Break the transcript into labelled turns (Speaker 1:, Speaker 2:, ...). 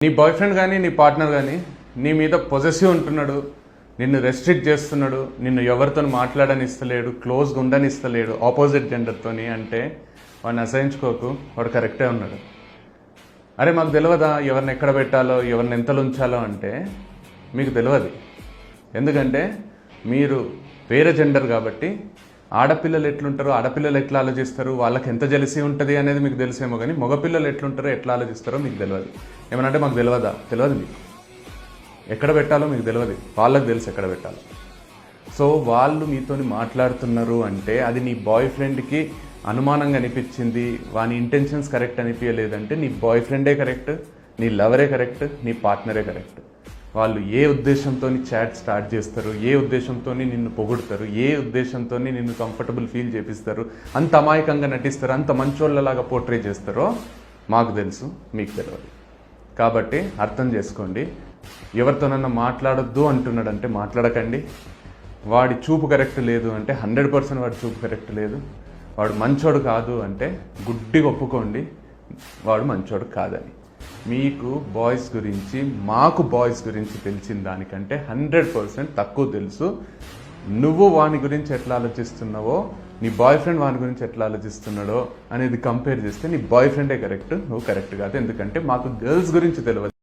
Speaker 1: నీ boy friend కానీ నీ పార్ట్నర్ కానీ నీ మీద పొజెసివ్ ఉంటున్నాడు, నిన్ను రెస్ట్రిక్ట్ చేస్తున్నాడు, నిన్ను ఎవరితో మాట్లాడనిస్తలేడు, క్లోజ్గా ఉండనిస్తలేడు ఆపోజిట్ జెండర్తోని అంటే వాడిని అసహించుకోకు, వాడు కరెక్టే ఉన్నాడు. అరే మాకు తెలియదా ఎవరిని ఎక్కడ పెట్టాలో, ఎవరిని ఎంతలో ఉంచాలో అంటే మీకు తెలియదు. ఎందుకంటే మీరు వేరే జెండర్ కాబట్టి ఆడపిల్లలు ఎట్లుంటారో, ఆడపిల్లలు ఎట్లా ఆలోచిస్తారు, వాళ్ళకి ఎంత జెలసీ ఉంటుంది అనేది మీకు తెలిసేమో, కానీ మగపిల్లలు ఎట్లుంటారో ఎట్లా ఆలోచిస్తారో మీకు తెలియదు. ఏమనంటే మాకు తెలియదా? తెలియదు. మీకు ఎక్కడ పెట్టాలో మీకు తెలియదు, వాళ్ళకి తెలుసు ఎక్కడ పెట్టాలో. సో వాళ్ళు మీతోని మాట్లాడుతున్నారు అంటే అది నీ బాయ్ ఫ్రెండ్కి అనుమానంగా అనిపించింది, వాని ఇంటెన్షన్స్ కరెక్ట్ అనిపించలేదంటే నీ బాయ్ ఫ్రెండే కరెక్ట్, నీ లవరే కరెక్ట్, నీ పార్ట్నరే కరెక్ట్. వాళ్ళు ఏ ఉద్దేశంతో చాట్ స్టార్ట్ చేస్తారు, ఏ ఉద్దేశంతో నిన్ను పొగుడతారు, ఏ ఉద్దేశంతో నిన్ను కంఫర్టబుల్ ఫీల్ చేపిస్తారు, అంత అమాయకంగా నటిస్తారు, అంత మంచోళ్ళలాగా పోర్ట్రే చేస్తారో మాకు తెలుసు, మీకు తెలియదు. కాబట్టి అర్థం చేసుకోండి. ఎవరితోనన్నా మాట్లాడొద్దు అంటున్నాడంటే మాట్లాడకండి. వాడి చూపు కరెక్ట్ లేదు అంటే 100% వాడి చూపు కరెక్ట్ లేదు. వాడు మంచోడు కాదు అంటే గుడ్డిగా ఒప్పుకోండి వాడు మంచోడు కాదని. మీకు బాయ్స్ గురించి, మాకు బాయ్స్ గురించి తెలిసిన దానికంటే 100% తక్కువ తెలుసు. నువ్వు వాని గురించి ఎట్లా ఆలోచిస్తున్నావో, నీ బాయ్ ఫ్రెండ్ వాని గురించి ఎట్లా ఆలోచిస్తున్నాడో అనేది కంపేర్ చేస్తే నీ బాయ్ ఫ్రెండే కరెక్ట్, నువ్వు కరెక్ట్ కాదు. ఎందుకంటే మాకు గర్ల్స్ గురించి తెలియదు.